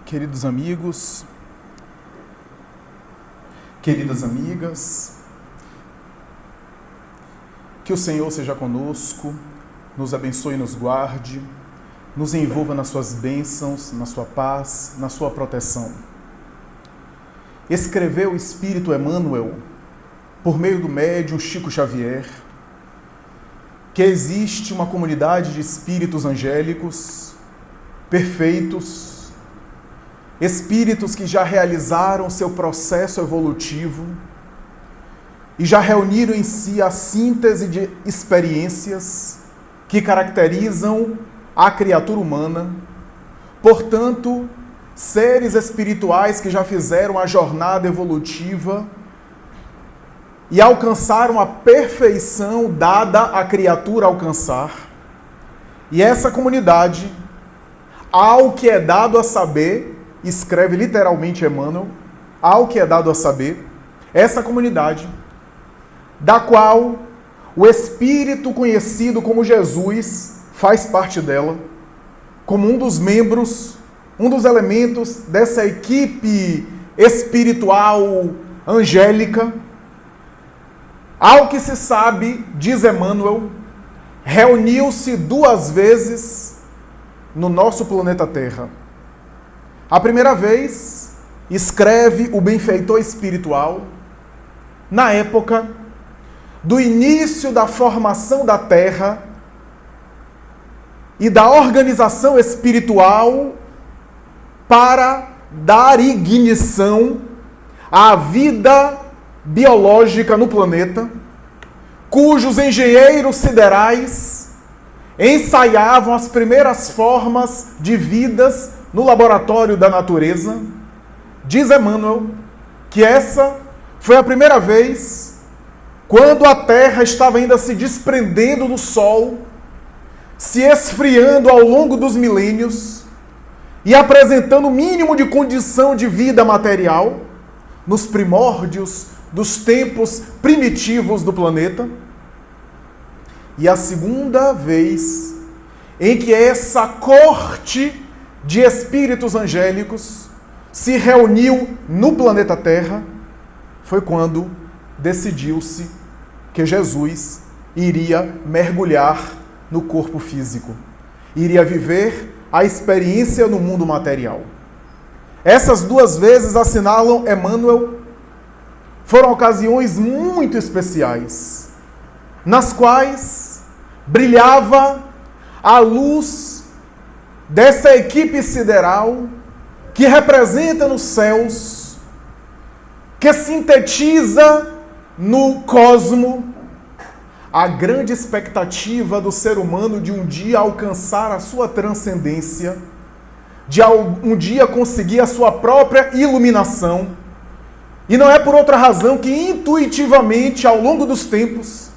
Queridos amigos, queridas amigas, que o Senhor seja conosco, nos abençoe e nos guarde, nos envolva nas suas bênçãos, na sua paz, na sua proteção. Escreveu o Espírito Emmanuel, por meio do médium Chico Xavier, que existe uma comunidade de espíritos angélicos, perfeitos, espíritos que já realizaram seu processo evolutivo e já reuniram em si a síntese de experiências que caracterizam a criatura humana. Portanto, seres espirituais que já fizeram a jornada evolutiva e alcançaram a perfeição dada à criatura alcançar. E essa comunidade, ao que é dado a saber, escreve literalmente Emmanuel, ao que é dado a saber, essa comunidade, da qual o Espírito conhecido como Jesus faz parte dela, como um dos membros, um dos elementos dessa equipe espiritual angélica. Ao que se sabe, diz Emmanuel, reuniu-se 2 vezes no nosso planeta Terra. A primeira vez, escreve o benfeitor espiritual, na época do início da formação da Terra e da organização espiritual para dar ignição à vida biológica no planeta, cujos engenheiros siderais ensaiavam as primeiras formas de vidas no laboratório da natureza. Diz Emmanuel que essa foi a primeira vez quando a Terra estava ainda se desprendendo do Sol, se esfriando ao longo dos milênios e apresentando o mínimo de condição de vida material nos primórdios dos tempos primitivos do planeta. E a segunda vez em que essa corte de espíritos angélicos se reuniu no planeta Terra foi quando decidiu-se que Jesus iria mergulhar no corpo físico, iria viver a experiência no mundo material. Essas 2 vezes, assinalam Emmanuel, foram ocasiões muito especiais, nas quais brilhava a luz dessa equipe sideral que representa nos céus, que sintetiza no cosmo a grande expectativa do ser humano de um dia alcançar a sua transcendência, de um dia conseguir a sua própria iluminação. E não é por outra razão que intuitivamente, ao longo dos tempos,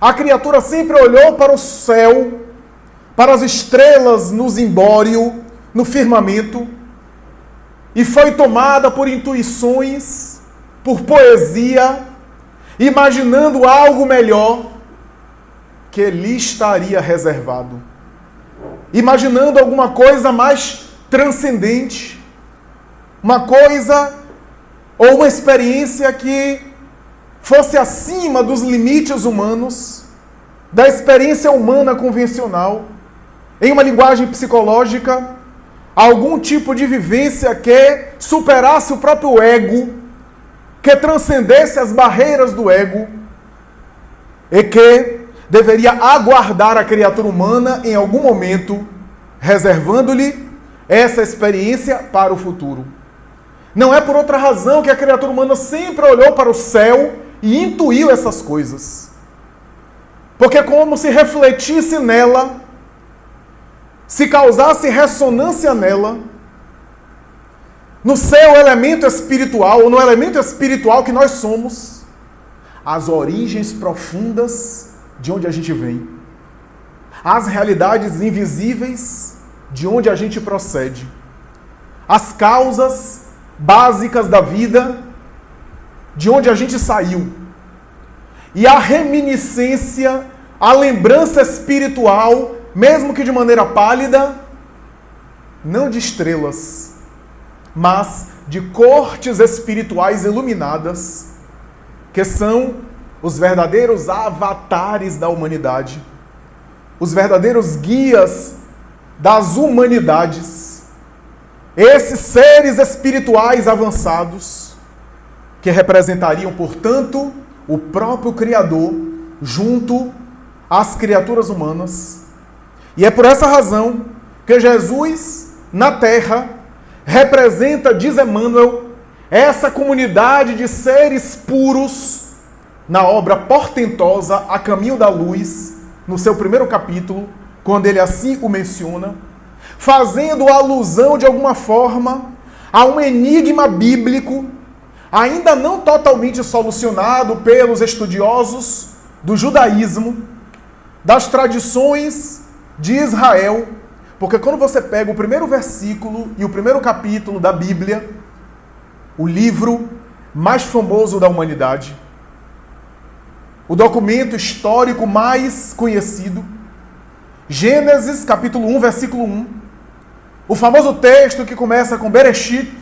a criatura sempre olhou para o céu, para as estrelas no zimbório, no firmamento, e foi tomada por intuições, por poesia, imaginando algo melhor que lhe estaria reservado. Imaginando alguma coisa mais transcendente, uma coisa ou uma experiência que fosse acima dos limites humanos, da experiência humana convencional, em uma linguagem psicológica, algum tipo de vivência que superasse o próprio ego, que transcendesse as barreiras do ego e que deveria aguardar a criatura humana em algum momento, reservando-lhe essa experiência para o futuro. Não é por outra razão que a criatura humana sempre olhou para o céu e intuiu essas coisas. Porque como se refletisse nela, se causasse ressonância nela, no seu elemento espiritual, ou no elemento espiritual que nós somos, as origens profundas de onde a gente vem, as realidades invisíveis de onde a gente procede, as causas básicas da vida de onde a gente saiu, e a reminiscência, a lembrança espiritual, mesmo que de maneira pálida, não de estrelas, mas de cortes espirituais iluminadas, que são os verdadeiros avatares da humanidade, os verdadeiros guias das humanidades, esses seres espirituais avançados, que representariam, portanto, o próprio Criador junto às criaturas humanas. E é por essa razão que Jesus, na Terra, representa, diz Emmanuel, essa comunidade de seres puros na obra portentosa A Caminho da Luz, no seu primeiro capítulo, quando ele assim o menciona, fazendo alusão de alguma forma a um enigma bíblico ainda não totalmente solucionado pelos estudiosos do judaísmo, das tradições de Israel, porque quando você pega o primeiro versículo e o primeiro capítulo da Bíblia, o livro mais famoso da humanidade, o documento histórico mais conhecido, Gênesis, capítulo 1, versículo 1, o famoso texto que começa com Bereshit,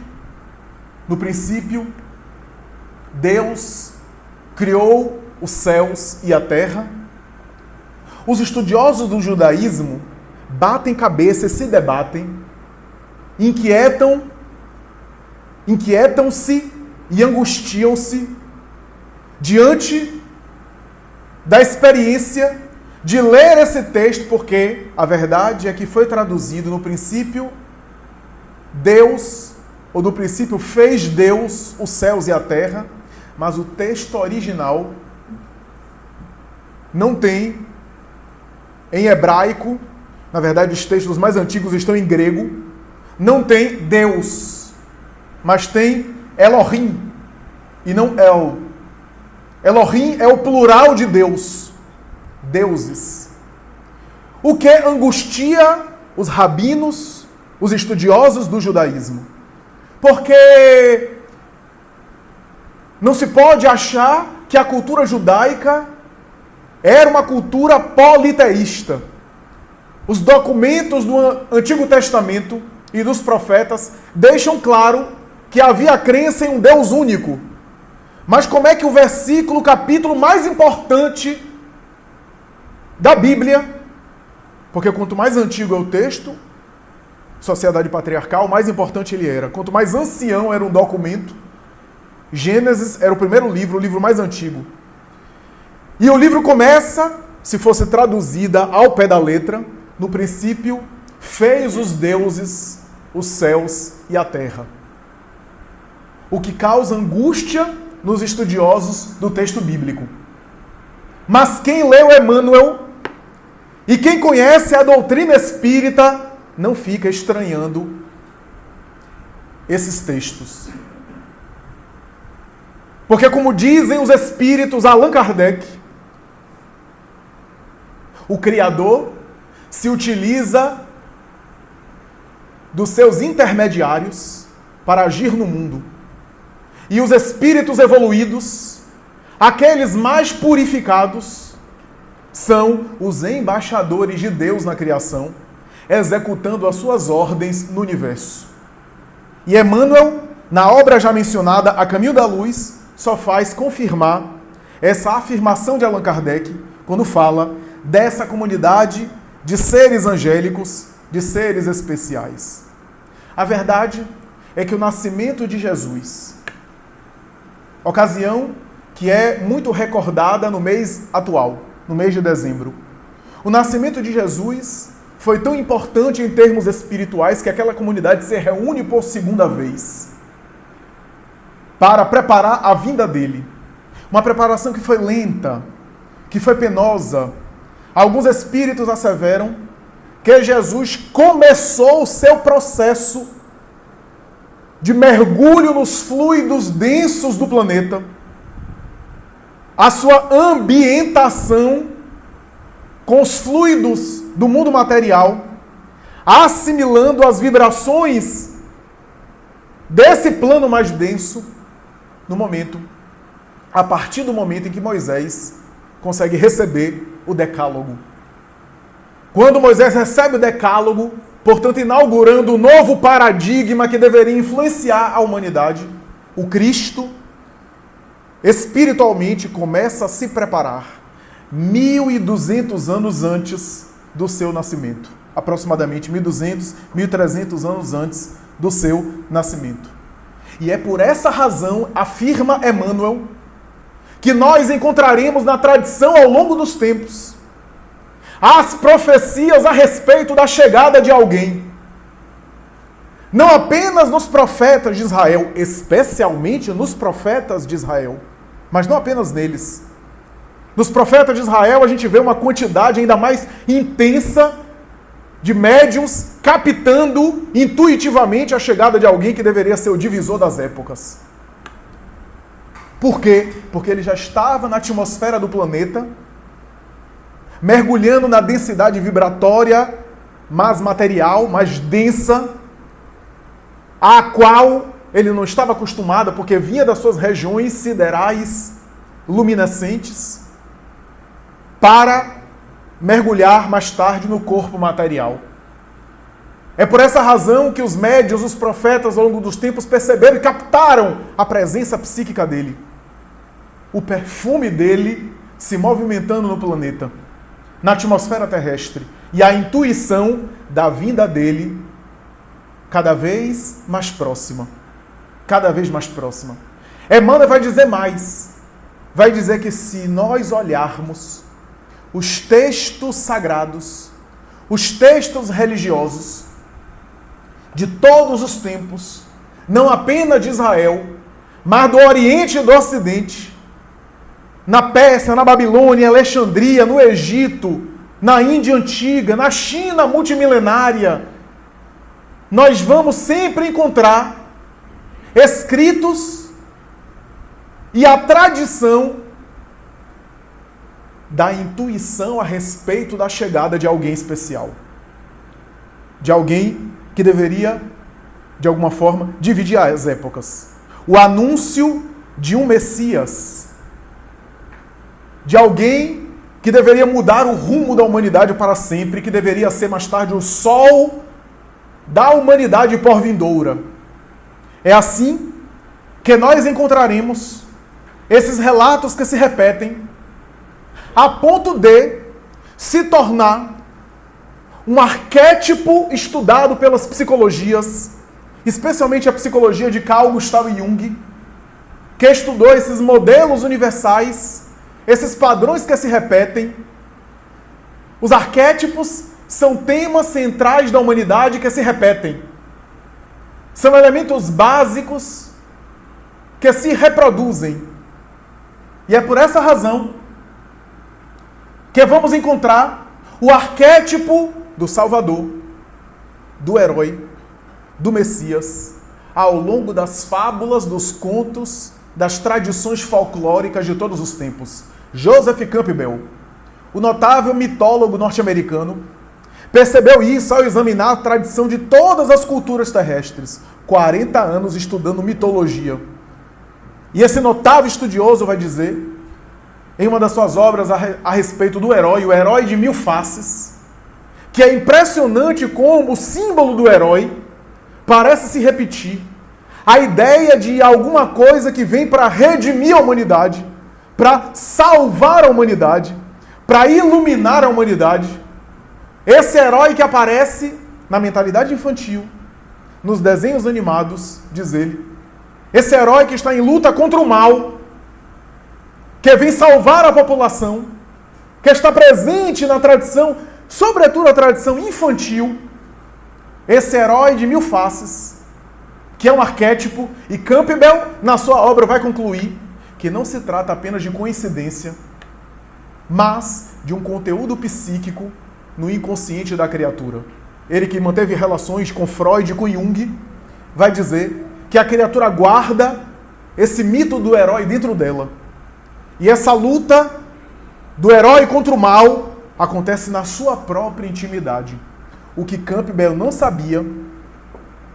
no princípio, Deus criou os céus e a terra. Os estudiosos do judaísmo batem cabeça e se debatem, inquietam-se e angustiam-se diante da experiência de ler esse texto, porque a verdade é que foi traduzido no princípio Deus, ou no princípio fez Deus os céus e a terra, mas o texto original não tem em hebraico, na verdade os textos mais antigos estão em grego, não tem Deus, mas tem Elohim, e não El. Elohim é o plural de Deus, deuses. O que angustia os rabinos, os estudiosos do judaísmo. Porque não se pode achar que a cultura judaica era uma cultura politeísta. Os documentos do Antigo Testamento e dos profetas deixam claro que havia crença em um Deus único. Mas como é que o capítulo mais importante da Bíblia, porque quanto mais antigo é o texto, sociedade patriarcal, mais importante ele era. Quanto mais ancião era um documento, Gênesis era o primeiro livro, o livro mais antigo. E o livro começa, se fosse traduzida ao pé da letra, no princípio, fez os deuses, os céus e a terra. O que causa angústia nos estudiosos do texto bíblico. Mas quem leu Emmanuel e quem conhece a doutrina espírita não fica estranhando esses textos. Porque, como dizem os espíritos Allan Kardec, o Criador se utiliza dos seus intermediários para agir no mundo. E os espíritos evoluídos, aqueles mais purificados, são os embaixadores de Deus na criação, executando as suas ordens no universo. E Emmanuel, na obra já mencionada, A Caminho da Luz, só faz confirmar essa afirmação de Allan Kardec, quando fala dessa comunidade de seres angélicos, de seres especiais. A verdade é que o nascimento de Jesus, ocasião que é muito recordada no mês atual, no mês de dezembro. O nascimento de Jesus foi tão importante em termos espirituais que aquela comunidade se reúne por segunda vez para preparar a vinda dele. Uma preparação que foi lenta, que foi penosa. Alguns espíritos asseveram que Jesus começou o seu processo de mergulho nos fluidos densos do planeta, a sua ambientação com os fluidos do mundo material, assimilando as vibrações desse plano mais denso, a partir do momento em que Moisés consegue receber o decálogo. Quando Moisés recebe o decálogo, portanto inaugurando um novo paradigma que deveria influenciar a humanidade, o Cristo, espiritualmente começa a se preparar 1.200 anos antes do seu nascimento. Aproximadamente 1.200, 1.300 anos antes do seu nascimento. E é por essa razão, afirma Emmanuel, que nós encontraremos na tradição ao longo dos tempos as profecias a respeito da chegada de alguém. Não apenas nos profetas de Israel, especialmente nos profetas de Israel, mas não apenas neles. Nos profetas de Israel a gente vê uma quantidade ainda mais intensa de médiuns captando intuitivamente a chegada de alguém que deveria ser o divisor das épocas. Por quê? Porque ele já estava na atmosfera do planeta, mergulhando na densidade vibratória mais material, mais densa, à qual ele não estava acostumado, porque vinha das suas regiões siderais, luminescentes, para mergulhar mais tarde no corpo material. É por essa razão que os médiuns, os profetas, ao longo dos tempos, perceberam e captaram a presença psíquica dele. O perfume dele se movimentando no planeta, na atmosfera terrestre. E a intuição da vinda dele cada vez mais próxima. Cada vez mais próxima. Emmanuel vai dizer mais. Vai dizer que se nós olharmos os textos sagrados, os textos religiosos de todos os tempos, não apenas de Israel, mas do Oriente e do Ocidente, na Pérsia, na Babilônia, Alexandria, no Egito, na Índia Antiga, na China multimilenária, nós vamos sempre encontrar escritos e a tradição da intuição a respeito da chegada de alguém especial. De alguém que deveria, de alguma forma, dividir as épocas. O anúncio de um Messias. De alguém que deveria mudar o rumo da humanidade para sempre, que deveria ser mais tarde o sol da humanidade por vindoura. É assim que nós encontraremos esses relatos que se repetem a ponto de se tornar um arquétipo estudado pelas psicologias, especialmente a psicologia de Carl Gustav Jung, que estudou esses modelos universais, esses padrões que se repetem. Os arquétipos são temas centrais da humanidade que se repetem. São elementos básicos que se reproduzem. E é por essa razão que vamos encontrar o arquétipo do Salvador, do herói, do Messias, ao longo das fábulas, dos contos, das tradições folclóricas de todos os tempos. Joseph Campbell, o notável mitólogo norte-americano, percebeu isso ao examinar a tradição de todas as culturas terrestres. 40 anos estudando mitologia. E esse notável estudioso vai dizer, em uma das suas obras a respeito do herói, o herói de mil faces, que é impressionante como o símbolo do herói parece se repetir. A ideia de alguma coisa que vem para redimir a humanidade, para salvar a humanidade, para iluminar a humanidade. Esse herói que aparece na mentalidade infantil, nos desenhos animados, diz ele. Esse herói que está em luta contra o mal, que vem salvar a população, que está presente na tradição, sobretudo a tradição infantil, esse herói de mil faces, que é um arquétipo, e Campbell, na sua obra, vai concluir que não se trata apenas de coincidência, mas de um conteúdo psíquico no inconsciente da criatura. Ele que manteve relações com Freud e com Jung, vai dizer que a criatura guarda esse mito do herói dentro dela. E essa luta do herói contra o mal acontece na sua própria intimidade. O que Campbell não sabia,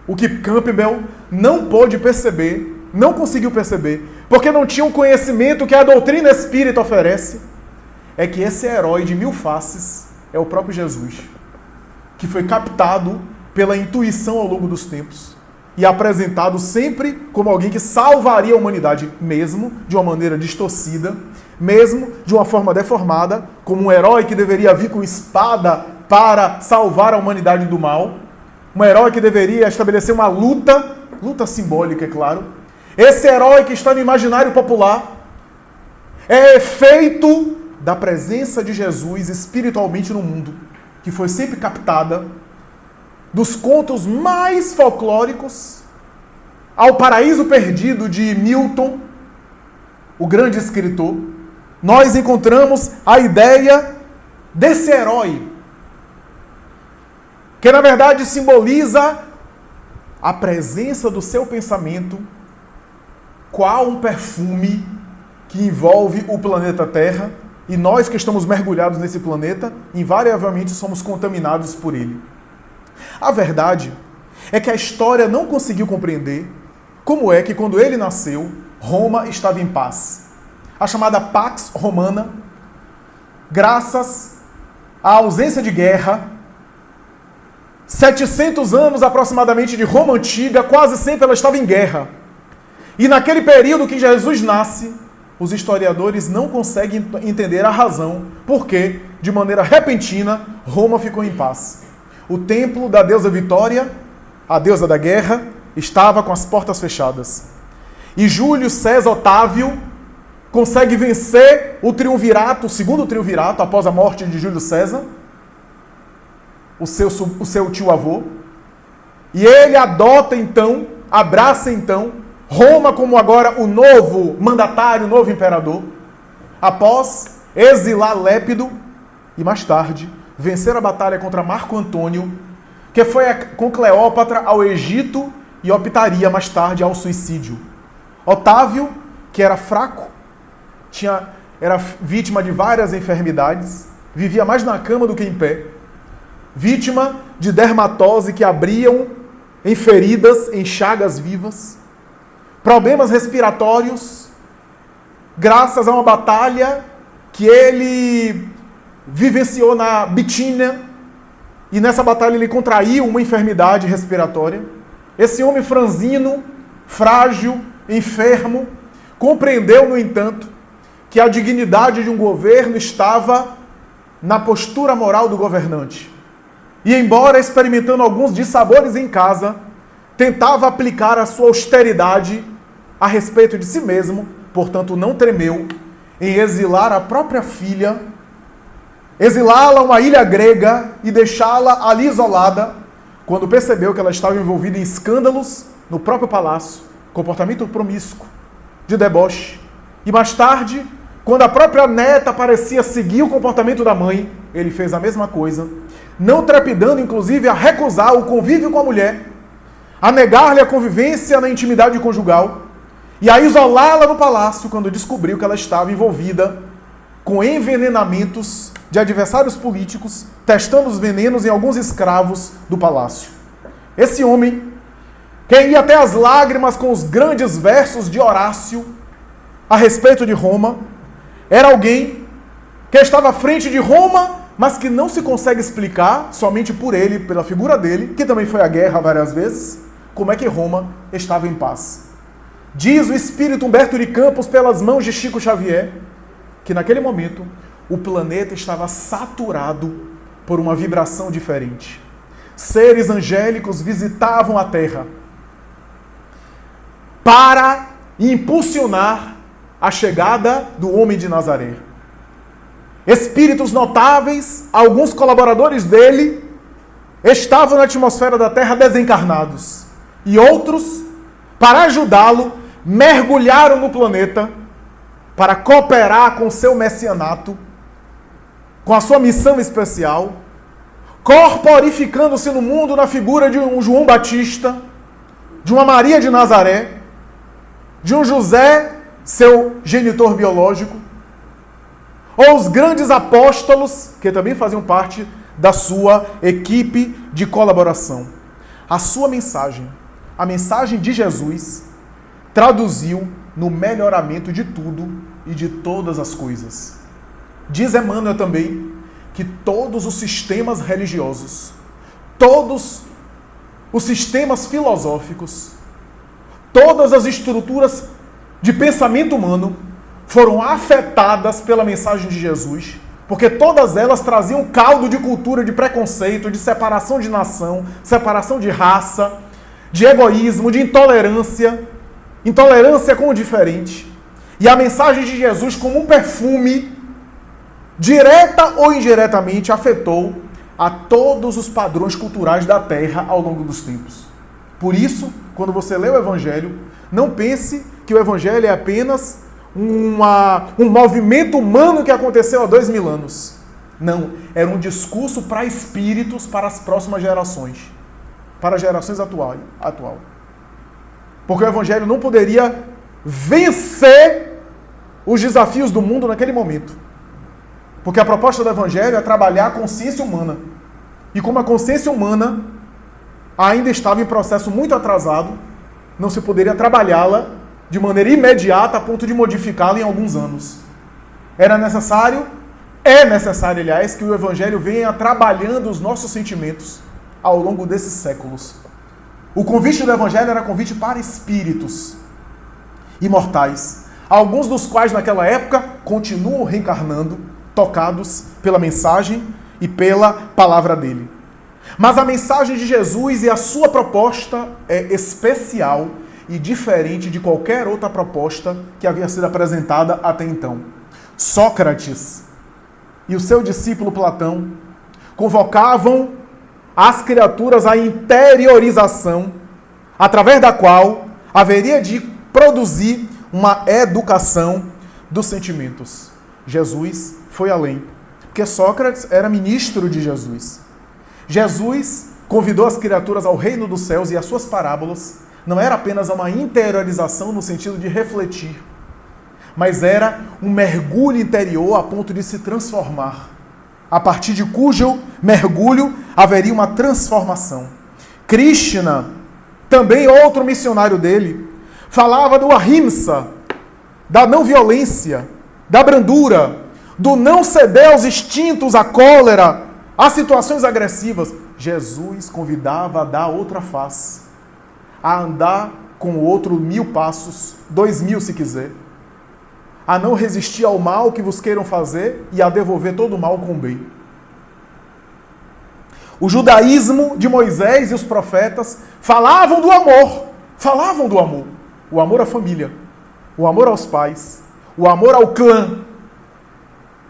o que Campbell não pôde perceber, não conseguiu perceber, porque não tinha o conhecimento que a doutrina espírita oferece, é que esse herói de mil faces é o próprio Jesus, que foi captado pela intuição ao longo dos tempos e apresentado sempre como alguém que salvaria a humanidade, mesmo de uma maneira distorcida, mesmo de uma forma deformada, como um herói que deveria vir com espada para salvar a humanidade do mal, um herói que deveria estabelecer uma luta simbólica, é claro. Esse herói que está no imaginário popular é efeito da presença de Jesus espiritualmente no mundo, que foi sempre captada dos contos mais folclóricos ao Paraíso Perdido de Milton, o grande escritor. Nós encontramos a ideia desse herói, que na verdade simboliza a presença do seu pensamento, qual um perfume que envolve o planeta Terra, e nós que estamos mergulhados nesse planeta, invariavelmente somos contaminados por ele. A verdade é que a história não conseguiu compreender como é que, quando ele nasceu, Roma estava em paz. A chamada Pax Romana, graças à ausência de guerra, 700 anos aproximadamente de Roma Antiga, quase sempre ela estava em guerra. E naquele período que Jesus nasce, os historiadores não conseguem entender a razão porque, de maneira repentina, Roma ficou em paz. O templo da deusa Vitória, a deusa da guerra, estava com as portas fechadas. E Júlio César Otávio consegue vencer o triunvirato, o segundo triunvirato, após a morte de Júlio César, o seu tio-avô. E ele adota então, abraça então, Roma como agora o novo mandatário, o novo imperador, após exilar Lépido e mais tarde vencer a batalha contra Marco Antônio, que foi com Cleópatra ao Egito e optaria mais tarde ao suicídio. Otávio, que era fraco, era vítima de várias enfermidades, vivia mais na cama do que em pé, vítima de dermatose que abriam em feridas, em chagas vivas, problemas respiratórios, graças a uma batalha que ele vivenciou na Bitínia, e nessa batalha ele contraiu uma enfermidade respiratória. Esse homem franzino, frágil, enfermo, compreendeu, no entanto, que a dignidade de um governo estava na postura moral do governante. E embora experimentando alguns dissabores em casa, tentava aplicar a sua austeridade a respeito de si mesmo, portanto não tremeu em exilar a própria filha, exilá-la a uma ilha grega e deixá-la ali isolada, quando percebeu que ela estava envolvida em escândalos no próprio palácio, comportamento promíscuo, de deboche. E mais tarde, quando a própria neta parecia seguir o comportamento da mãe, ele fez a mesma coisa, não trepidando inclusive a recusar o convívio com a mulher, a negar-lhe a convivência na intimidade conjugal e a isolá-la no palácio quando descobriu que ela estava envolvida com envenenamentos de adversários políticos, testando os venenos em alguns escravos do palácio. Esse homem, que ia até as lágrimas com os grandes versos de Horácio a respeito de Roma, era alguém que estava à frente de Roma, mas que não se consegue explicar, somente por ele, pela figura dele, que também foi à guerra várias vezes, como é que Roma estava em paz. Diz o espírito Humberto de Campos, pelas mãos de Chico Xavier, que naquele momento o planeta estava saturado por uma vibração diferente. Seres angélicos visitavam a Terra para impulsionar a chegada do homem de Nazaré. Espíritos notáveis, alguns colaboradores dele, estavam na atmosfera da Terra desencarnados. E outros, para ajudá-lo, mergulharam no planeta para cooperar com seu messianato, com a sua missão especial, corporificando-se no mundo na figura de um João Batista, de uma Maria de Nazaré, de um José, seu genitor biológico, ou os grandes apóstolos, que também faziam parte da sua equipe de colaboração. A sua mensagem, a mensagem de Jesus, traduziu no melhoramento de tudo e de todas as coisas. Diz Emmanuel também que todos os sistemas religiosos, todos os sistemas filosóficos, todas as estruturas de pensamento humano foram afetadas pela mensagem de Jesus, porque todas elas traziam caldo de cultura, de preconceito, de separação de nação, separação de raça, de egoísmo, de intolerância, intolerância com o diferente. E a mensagem de Jesus, como um perfume, direta ou indiretamente, afetou a todos os padrões culturais da Terra ao longo dos tempos. Por isso, quando você lê o Evangelho, não pense que o Evangelho é apenas um movimento humano que aconteceu há 2000 anos. Não, era um discurso para espíritos, para as próximas gerações, para as gerações atual. Porque o Evangelho não poderia vencer os desafios do mundo naquele momento. Porque a proposta do Evangelho é trabalhar a consciência humana. E como a consciência humana ainda estava em processo muito atrasado, não se poderia trabalhá-la de maneira imediata a ponto de modificá-la em alguns anos. É necessário, aliás, que o Evangelho venha trabalhando os nossos sentimentos ao longo desses séculos. O convite do Evangelho era convite para espíritos imortais, alguns dos quais naquela época continuam reencarnando, tocados pela mensagem e pela palavra dele. Mas a mensagem de Jesus e a sua proposta é especial e diferente de qualquer outra proposta que havia sido apresentada até então. Sócrates e o seu discípulo Platão convocavam as criaturas à interiorização, através da qual haveria de produzir uma educação dos sentimentos. Jesus foi além, porque Sócrates era ministro de Jesus. Jesus convidou as criaturas ao reino dos céus e as suas parábolas não era apenas uma interiorização no sentido de refletir, mas era um mergulho interior a ponto de se transformar, a partir de cujo mergulho haveria uma transformação. Krishna, também outro missionário dele, falava do ahimsa, da não violência, da brandura, do não ceder aos instintos, à cólera, às situações agressivas. Jesus convidava a dar outra face, a andar com o outro 1000 passos, 2000 se quiser, a não resistir ao mal que vos queiram fazer e a devolver todo o mal com o bem. O judaísmo de Moisés e os profetas falavam do amor, o amor à família, o amor aos pais, o amor ao clã.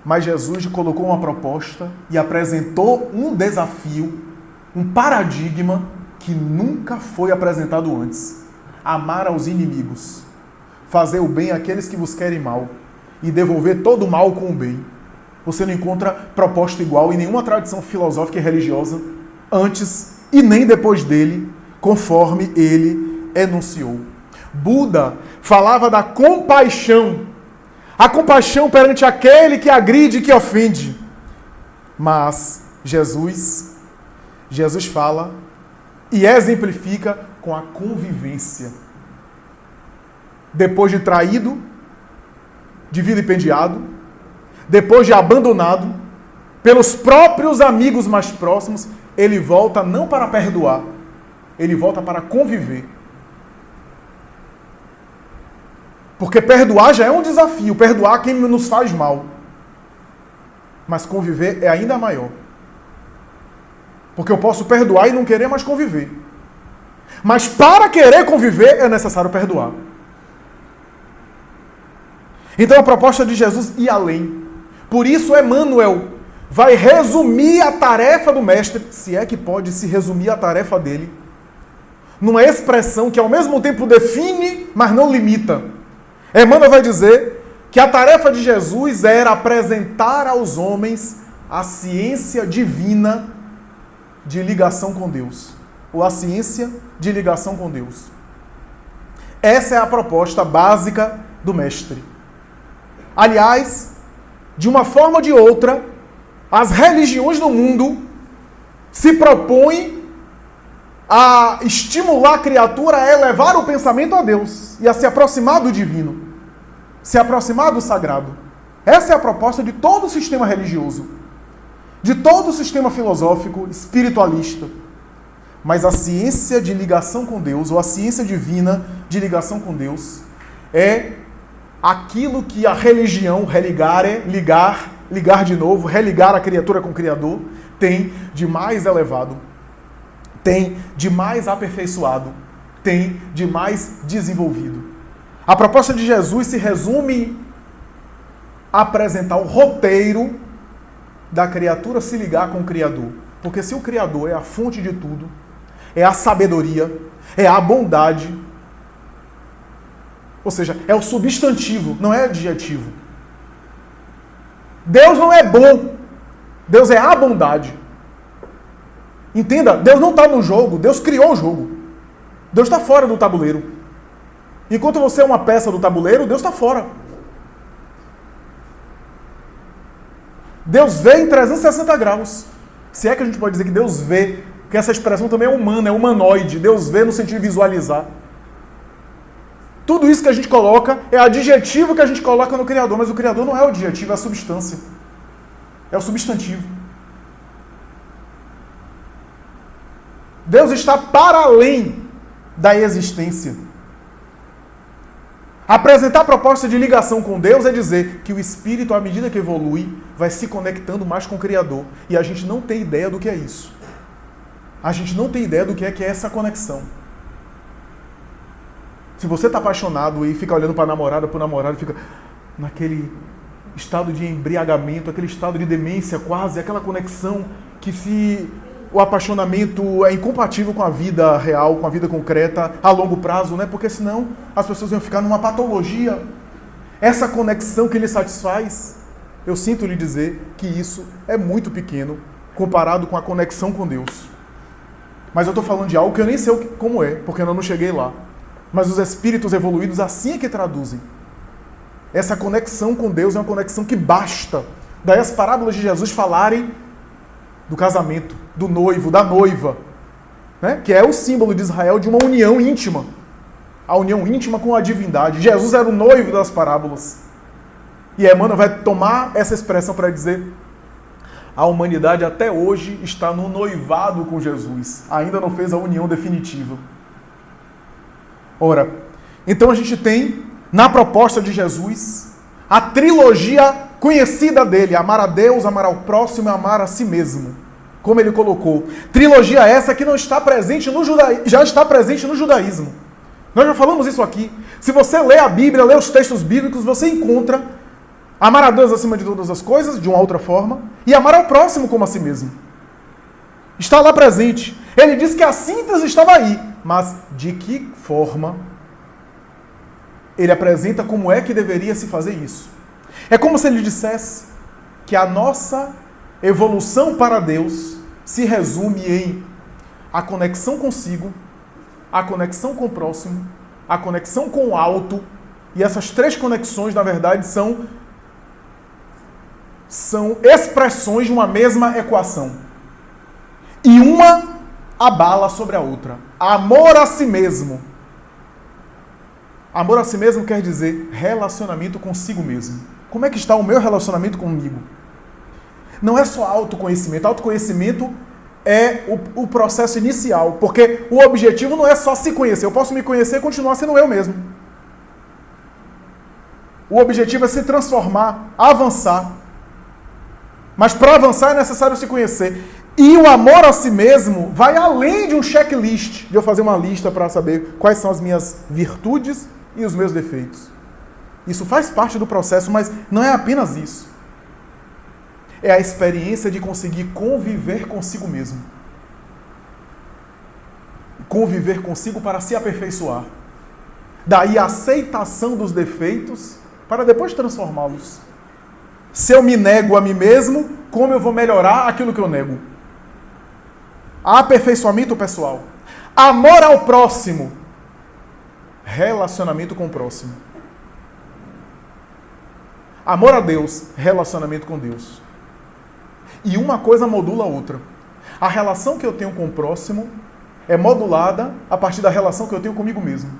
Mas Jesus colocou uma proposta e apresentou um desafio, um paradigma que nunca foi apresentado antes. Amar aos inimigos, fazer o bem àqueles que vos querem mal e devolver todo o mal com o bem. Você não encontra proposta igual em nenhuma tradição filosófica e religiosa antes e nem depois dele, conforme ele enunciou. Buda falava da compaixão, a compaixão perante aquele que agride e que ofende. Mas Jesus fala e exemplifica com a convivência. Depois de traído, de vilipendiado, depois de abandonado pelos próprios amigos mais próximos, ele volta não para perdoar, ele volta para conviver. Porque perdoar já é um desafio, perdoar quem nos faz mal. Mas conviver é ainda maior. Porque eu posso perdoar e não querer mais conviver. Mas para querer conviver é necessário perdoar. Então a proposta de Jesus ia além. Por isso Emmanuel vai resumir a tarefa do mestre, se é que pode se resumir a tarefa dele, numa expressão que ao mesmo tempo define, mas não limita. Emmanuel vai dizer que a tarefa de Jesus era apresentar aos homens a ciência divina de ligação com Deus, ou a ciência de ligação com Deus. Essa é a proposta básica do mestre. Aliás, de uma forma ou de outra, as religiões do mundo se propõem a estimular a criatura a elevar o pensamento a Deus e a se aproximar do divino, se aproximar do sagrado. Essa é a proposta de todo o sistema religioso, de todo o sistema filosófico, espiritualista. Mas a ciência de ligação com Deus, ou a ciência divina de ligação com Deus, é aquilo que a religião, religare, ligar de novo, religar a criatura com o Criador, tem de mais elevado, tem de mais aperfeiçoado, tem de mais desenvolvido. A proposta de Jesus se resume a apresentar o roteiro da criatura se ligar com o Criador. Porque se o Criador é a fonte de tudo, é a sabedoria, é a bondade, ou seja, é o substantivo, não é adjetivo. Deus não é bom, Deus é a bondade. Entenda, Deus não está no jogo, Deus criou o jogo. Deus está fora do tabuleiro. Enquanto você é uma peça do tabuleiro, Deus está fora. Deus vê em 360 graus. Se é que a gente pode dizer que Deus vê, que essa expressão também é humana, é humanoide. Deus vê no sentido de visualizar. Tudo isso que a gente coloca é adjetivo que a gente coloca no Criador, mas o Criador não é o adjetivo, é a substância. É o substantivo. Deus está para além da existência. Apresentar a proposta de ligação com Deus é dizer que o espírito, à medida que evolui, vai se conectando mais com o Criador. E a gente não tem ideia do que é isso. A gente não tem ideia do que é essa conexão. Se você está apaixonado e fica olhando para a namorada, para o namorado, fica naquele estado de embriagamento, aquele estado de demência quase, aquela conexão que se o apaixonamento é incompatível com a vida real, com a vida concreta, a longo prazo, né? Porque senão as pessoas iam ficar numa patologia. Essa conexão que lhe satisfaz, eu sinto lhe dizer que isso é muito pequeno comparado com a conexão com Deus. Mas eu estou falando de algo que eu nem sei como é, porque eu não cheguei lá. Mas os espíritos evoluídos assim é que traduzem. Essa conexão com Deus é uma conexão que basta. Daí as parábolas de Jesus falarem do casamento, do noivo, da noiva, né? Que é o símbolo de Israel de uma união íntima. A união íntima com a divindade. Jesus era o noivo das parábolas. E Emmanuel vai tomar essa expressão para dizer: a humanidade até hoje está no noivado com Jesus. Ainda não fez a união definitiva. Ora, então a gente tem, na proposta de Jesus, a trilogia conhecida dele: amar a Deus, amar ao próximo e amar a si mesmo. Como ele colocou. Trilogia essa que não está presente no judaísmo, já está presente no judaísmo. Nós já falamos isso aqui. Se você lê a Bíblia, lê os textos bíblicos, você encontra amar a Deus acima de todas as coisas, de uma outra forma, e amar ao próximo como a si mesmo. Está lá presente. Ele disse que a síntese estava aí, mas de que forma ele apresenta como é que deveria se fazer isso? É como se ele dissesse que a nossa evolução para Deus se resume em a conexão consigo, a conexão com o próximo, a conexão com o alto, e essas três conexões, na verdade, são expressões de uma mesma equação. E uma abala sobre a outra. Amor a si mesmo. Amor a si mesmo quer dizer relacionamento consigo mesmo. Como é que está o meu relacionamento comigo? Não é só autoconhecimento. Autoconhecimento é o processo inicial, porque o objetivo não é só se conhecer. Eu posso me conhecer e continuar sendo eu mesmo. O objetivo é se transformar, avançar. Mas para avançar é necessário se conhecer. E o amor a si mesmo vai além de um checklist, de eu fazer uma lista para saber quais são as minhas virtudes e os meus defeitos. Isso faz parte do processo, mas não é apenas isso. É a experiência de conseguir conviver consigo mesmo. Conviver consigo para se aperfeiçoar. Daí a aceitação dos defeitos para depois transformá-los. Se eu me nego a mim mesmo, como eu vou melhorar aquilo que eu nego? Aperfeiçoamento pessoal. Amor ao próximo. Relacionamento com o próximo. Amor a Deus. Relacionamento com Deus. E uma coisa modula a outra. A relação que eu tenho com o próximo é modulada a partir da relação que eu tenho comigo mesmo.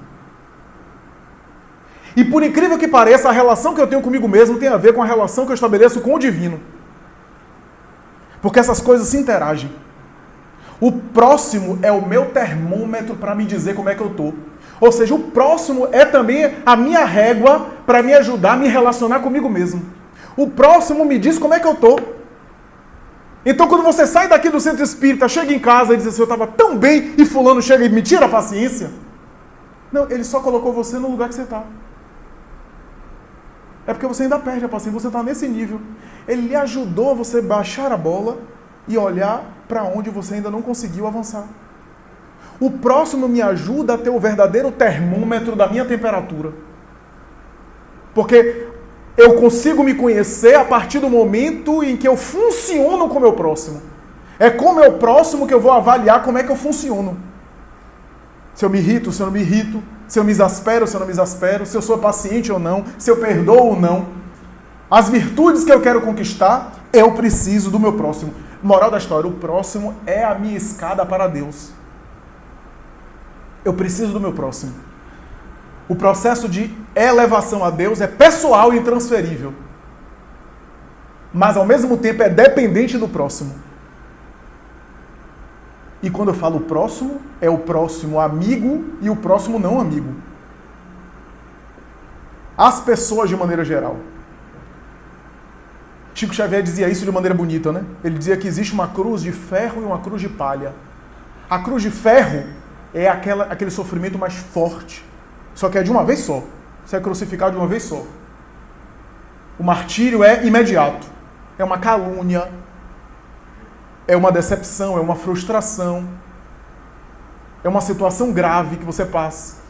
E por incrível que pareça, a relação que eu tenho comigo mesmo tem a ver com a relação que eu estabeleço com o divino. Porque essas coisas se interagem. O próximo é o meu termômetro para me dizer como é que eu estou. Ou seja, o próximo é também a minha régua para me ajudar a me relacionar comigo mesmo. O próximo me diz como é que eu estou. Então, quando você sai daqui do centro espírita, chega em casa e diz assim, eu estava tão bem, e fulano chega e me tira a paciência. Não, ele só colocou você no lugar que você está. É porque você ainda perde a paciência, você está nesse nível. Ele lhe ajudou a você baixar a bola e olhar para onde você ainda não conseguiu avançar. O próximo me ajuda a ter o verdadeiro termômetro da minha temperatura. Porque eu consigo me conhecer a partir do momento em que eu funciono com o meu próximo. É com o meu próximo que eu vou avaliar como é que eu funciono. Se eu me irrito, se eu não me irrito, se eu me exaspero, se eu não me exaspero, se eu sou paciente ou não, se eu perdoo ou não. As virtudes que eu quero conquistar, eu preciso do meu próximo. Moral da história, o próximo é a minha escada para Deus. Eu preciso do meu próximo. O processo de elevação a Deus é pessoal e intransferível. Mas, ao mesmo tempo, é dependente do próximo. E quando eu falo próximo, é o próximo amigo e o próximo não amigo. As pessoas de maneira geral. Chico Xavier dizia isso de maneira bonita, né? Ele dizia que existe uma cruz de ferro e uma cruz de palha. A cruz de ferro é aquele sofrimento mais forte. Só que é de uma vez só. Você é crucificado de uma vez só. O martírio é imediato. É uma calúnia. É uma decepção, é uma frustração. É uma situação grave que você passa.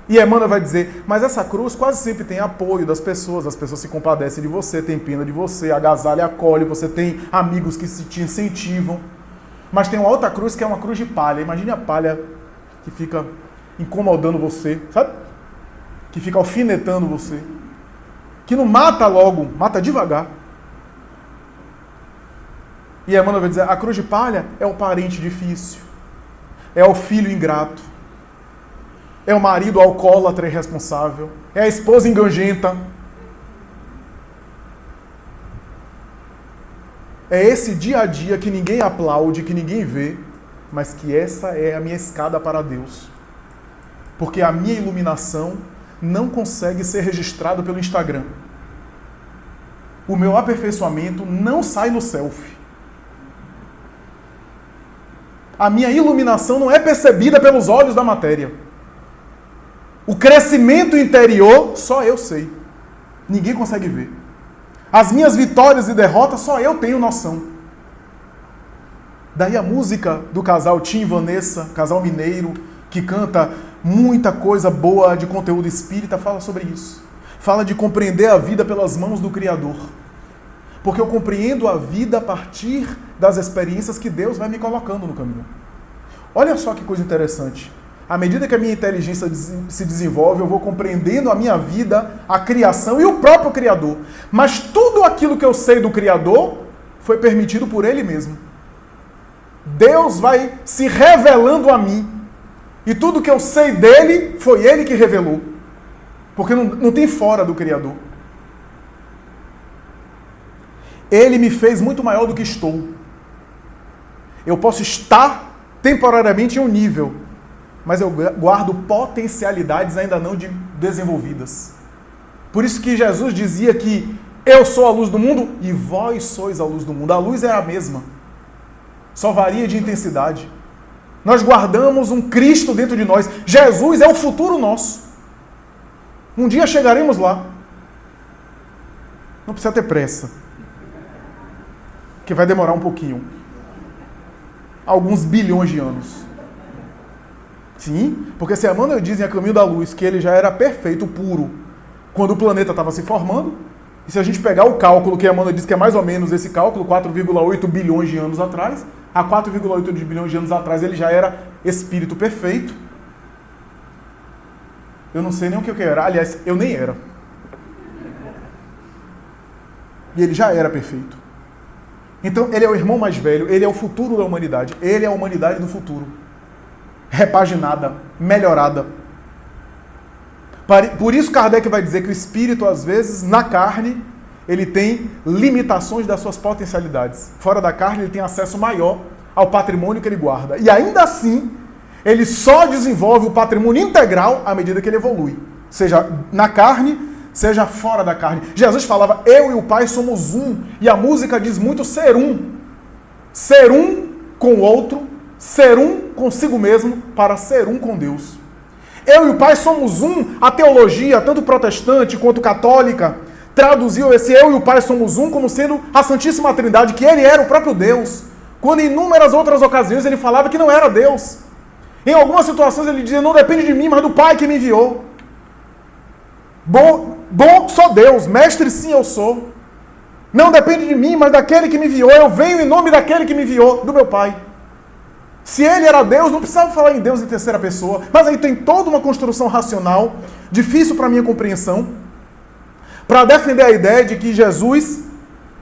E Emmanuel vai dizer, mas essa cruz quase sempre tem apoio das pessoas. As pessoas se compadecem de você, têm pena de você, agasalha, acolhe, você tem amigos que te incentivam. Mas tem uma outra cruz que é uma cruz de palha. Imagine a palha que fica incomodando você, sabe? Que fica alfinetando você. Que não mata logo, mata devagar. E Emmanuel vai dizer, a cruz de palha é o parente difícil, é o filho ingrato, é o marido alcoólatra e irresponsável, é a esposa engangenta. É esse dia a dia que ninguém aplaude, que ninguém vê, mas que essa é a minha escada para Deus. Porque a minha iluminação não consegue ser registrada pelo Instagram. O meu aperfeiçoamento não sai no selfie. A minha iluminação não é percebida pelos olhos da matéria. O crescimento interior, só eu sei. Ninguém consegue ver. As minhas vitórias e derrotas, só eu tenho noção. Daí a música do casal Tim e Vanessa, casal mineiro, que canta muita coisa boa de conteúdo espírita, fala sobre isso. Fala de compreender a vida pelas mãos do Criador. Porque eu compreendo a vida a partir das experiências que Deus vai me colocando no caminho. Olha só que coisa interessante. À medida que a minha inteligência se desenvolve, eu vou compreendendo a minha vida, a criação e o próprio Criador. Mas tudo aquilo que eu sei do Criador foi permitido por Ele mesmo. Deus vai se revelando a mim. E tudo que eu sei dele, foi Ele que revelou. Porque não tem fora do Criador. Ele me fez muito maior do que estou. Eu posso estar temporariamente em um nível, mas eu guardo potencialidades ainda não desenvolvidas. Por isso que Jesus dizia que eu sou a luz do mundo e vós sois a luz do mundo. A luz é a mesma, só varia de intensidade. Nós guardamos um Cristo dentro de nós. Jesus é o futuro nosso. Um dia chegaremos lá. Não precisa ter pressa, que vai demorar um pouquinho. Alguns bilhões de anos. Sim, porque se Emmanuel diz em A Caminho da Luz que ele já era perfeito, puro, quando o planeta estava se formando, e se a gente pegar o cálculo que Emmanuel diz que é mais ou menos esse cálculo, 4,8 bilhões de anos atrás, há 4,8 bilhões de anos atrás ele já era espírito perfeito. Eu não sei nem o que eu era. Aliás, eu nem era. E ele já era perfeito. Então, ele é o irmão mais velho, ele é o futuro da humanidade. Ele é a humanidade do futuro. Repaginada, melhorada. Por isso Kardec vai dizer que o espírito, às vezes, na carne, ele tem limitações das suas potencialidades. Fora da carne, ele tem acesso maior ao patrimônio que ele guarda. E ainda assim, ele só desenvolve o patrimônio integral à medida que ele evolui. Seja na carne, seja fora da carne. Jesus falava, eu e o Pai somos um. E a música diz muito ser um. Ser um com o outro, ser um consigo mesmo, para ser um com Deus. Eu e o Pai somos um. A teologia, tanto protestante quanto católica, traduziu esse eu e o Pai somos um como sendo a Santíssima Trindade, que ele era o próprio Deus. Quando em inúmeras outras ocasiões ele falava que não era Deus. Em algumas situações ele dizia, não depende de mim, mas do Pai que me enviou. Bom sou Deus, mestre sim eu sou. Não depende de mim, mas daquele que me enviou. Eu venho em nome daquele que me enviou, do meu Pai. Se ele era Deus, não precisava falar em Deus em terceira pessoa. Mas aí tem toda uma construção racional, difícil para a minha compreensão, para defender a ideia de que Jesus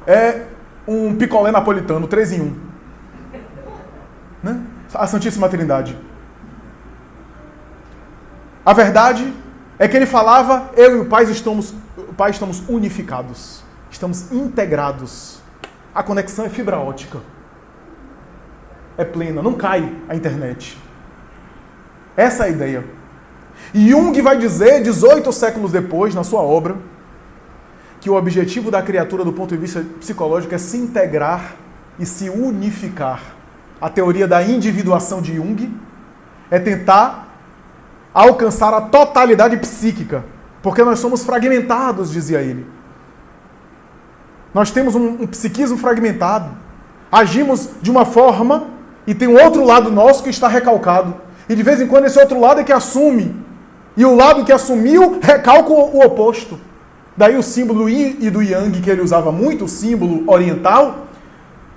é um picolé napolitano, 3 em 1. Né? A Santíssima Trindade. A verdade é que ele falava, eu e o Pai estamos unificados. Estamos integrados. A conexão é fibra ótica. É plena, não cai a internet. Essa é a ideia. E Jung vai dizer, 18 séculos depois, na sua obra, que o objetivo da criatura do ponto de vista psicológico é se integrar e se unificar. A teoria da individuação de Jung é tentar alcançar a totalidade psíquica, porque nós somos fragmentados, dizia ele. Nós temos um psiquismo fragmentado, agimos de uma forma e tem um outro lado nosso que está recalcado. E de vez em quando esse outro lado é que assume. E o lado que assumiu recalca o oposto. Daí o símbolo Yin e do Yang, que ele usava muito, o símbolo oriental,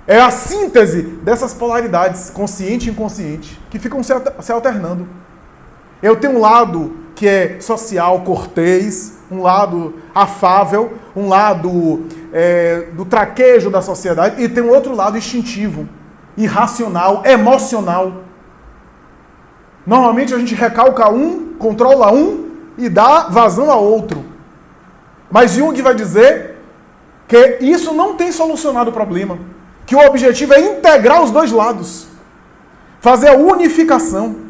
é a síntese dessas polaridades, consciente e inconsciente, que ficam se alternando. Eu tenho um lado que é social, cortês, um lado afável, um lado do traquejo da sociedade, e tem um outro lado instintivo, irracional, emocional. Normalmente a gente recalca um, controla um e dá vazão a outro. Mas Jung vai dizer que isso não tem solucionado o problema, que o objetivo é integrar os dois lados, fazer a unificação.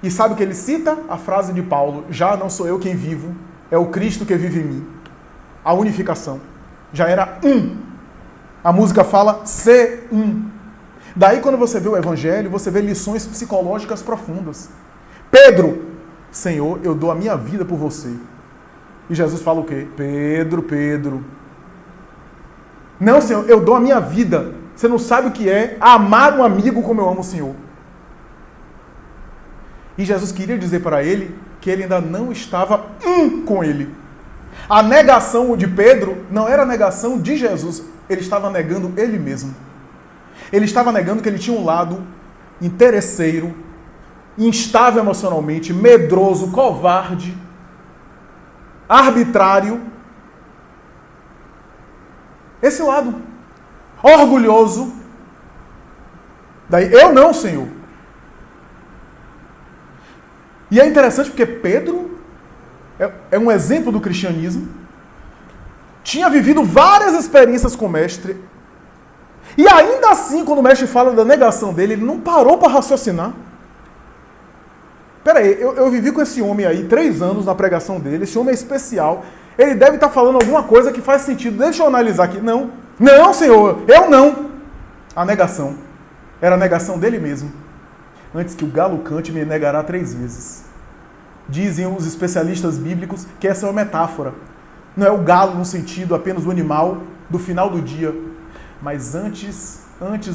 E sabe o que ele cita? A frase de Paulo, já não sou eu quem vivo, é o Cristo que vive em mim. A unificação. Já era um. A música fala ser um. Daí quando você vê o Evangelho, você vê lições psicológicas profundas. Pedro, Senhor, eu dou a minha vida por você. E Jesus fala o quê? Pedro. Não, Senhor, eu dou a minha vida. Você não sabe o que é amar um amigo como eu amo o Senhor. E Jesus queria dizer para ele que ele ainda não estava um com ele. A negação de Pedro não era a negação de Jesus. Ele estava negando ele mesmo. Ele estava negando que ele tinha um lado interesseiro, instável emocionalmente, medroso, covarde, arbitrário. Esse lado. Orgulhoso. Daí, eu não, Senhor. E é interessante porque Pedro é um exemplo do cristianismo. Tinha vivido várias experiências com o mestre. E ainda assim, quando o mestre fala da negação dele, ele não parou para raciocinar. Peraí, eu vivi com esse homem aí 3 anos na pregação dele. Esse homem é especial. Ele deve estar falando alguma coisa que faz sentido. Deixa eu analisar aqui. Não, Senhor, eu não. A negação. Era a negação dele mesmo. Antes que o galo cante, me negará 3 vezes. Dizem os especialistas bíblicos que essa é uma metáfora. Não é o galo no sentido apenas do animal, do final do dia. Mas antes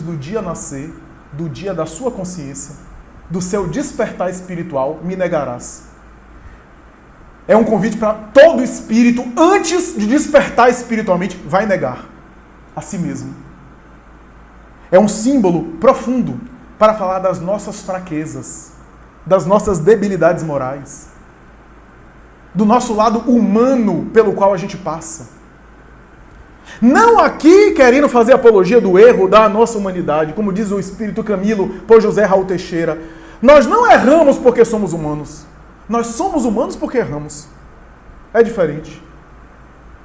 do dia nascer, do dia da sua consciência, do seu despertar espiritual, me negarás. É um convite para todo espírito, antes de despertar espiritualmente, vai negar a si mesmo. É um símbolo profundo para falar das nossas fraquezas, das nossas debilidades morais, do nosso lado humano pelo qual a gente passa. Não aqui querendo fazer apologia do erro da nossa humanidade, como diz o Espírito Camilo por José Raul Teixeira. Nós não erramos porque somos humanos. Nós somos humanos porque erramos. É diferente.